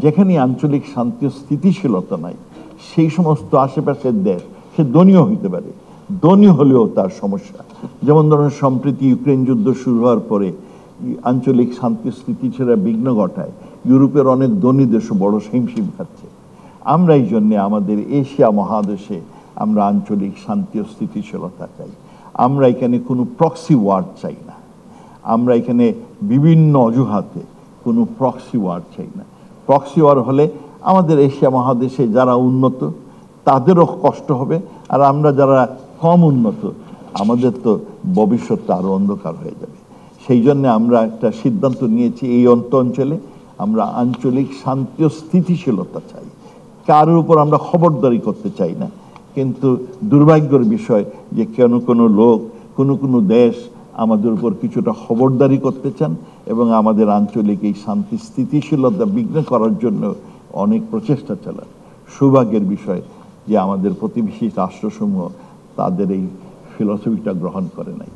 যেখানে আঞ্চলিক শান্তি ও স্থিতিশীলতা নাই সেই সমস্ত আশেপাশের দেশ সে ধনীও হইতে পারে, ধনী হলেও তার সমস্যা। যেমন ধরুন সম্প্রতি ইউক্রেন যুদ্ধ শুরু হওয়ার পরে আঞ্চলিক শান্তি স্থিতিশীলতা বিঘ্ন ঘটায় ইউরোপের অনেক ধনী দেশও বড় হিমশিম খাচ্ছে। আমরা এই জন্যে আমাদের এশিয়া মহাদেশে আমরা আঞ্চলিক শান্তি ও স্থিতিশীলতা চাই। আমরা এখানে কোনো প্রক্সি ওয়ার চাই না, আমরা এখানে বিভিন্ন অজুহাতে কোনো প্রক্সি ওয়ার চাই না। প্রক্সি ওয়ার হলে আমাদের এশিয়া মহাদেশে যারা উন্নত তাদেরও কষ্ট হবে, আর আমরা যারা কম উন্নত আমাদের তো ভবিষ্যৎটা আরও অন্ধকার হয়ে যাবে। সেই জন্য আমরা একটা সিদ্ধান্ত নিয়েছি, এই অঞ্চলে আমরা আঞ্চলিক শান্তি ও স্থিতিশীলতা চাই। কারোর উপর আমরা খবরদারি করতে চাই না। কিন্তু দুর্ভাগ্যের বিষয় যে কোনো লোক কোনো দেশ আমাদের উপর কিছুটা খবরদারি করতে চান এবং আমাদের আঞ্চলিক এই শান্তি স্থিতিশীলতা বিঘ্ন করার জন্য অনেক প্রচেষ্টা চালান। সৌভাগ্যের বিষয় যে আমাদের প্রতিবেশী রাষ্ট্রসমূহ তাদের এই ফিলসফিটা গ্রহণ করে নাই।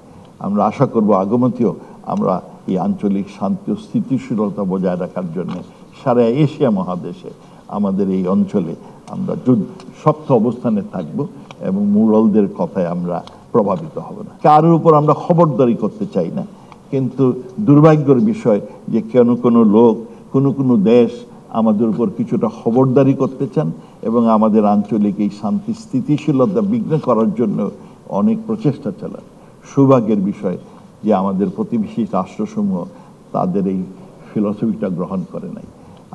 আমরা আশা করব আগামীতেও আমরা এই আঞ্চলিক শান্তি ও স্থিতিশীলতা বজায় রাখার জন্য সারা এশিয়া মহাদেশে আমাদের এই অঞ্চলে আমরা শক্ত অবস্থানে থাকব এবং মুরলদের কথায় আমরা প্রভাবিত হব না। কারোর উপর আমরা খবরদারি করতে চাই না। কিন্তু দুর্ভাগ্যের বিষয় যে কোনো লোক কোনো দেশ আমাদের উপর কিছুটা খবরদারি করতে চান এবং আমাদের আঞ্চলিক এই শান্তি স্থিতিশীলতা বিঘ্ন করার জন্য অনেক প্রচেষ্টা চালান। সৌভাগ্যের বিষয় যে আমাদের প্রতিবেশী রাষ্ট্রসমূহ তাদের এই ফিলসফিটা গ্রহণ করে নাই।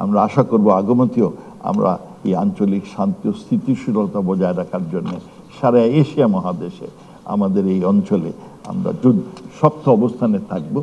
আমরা আশা করব আগামীতেও আমরা এই আঞ্চলিক শান্তি ও স্থিতিশীলতা বজায় রাখার জন্য সারা এশিয়া মহাদেশে আমাদের এই অঞ্চলে আমরা শক্ত অবস্থানে থাকব।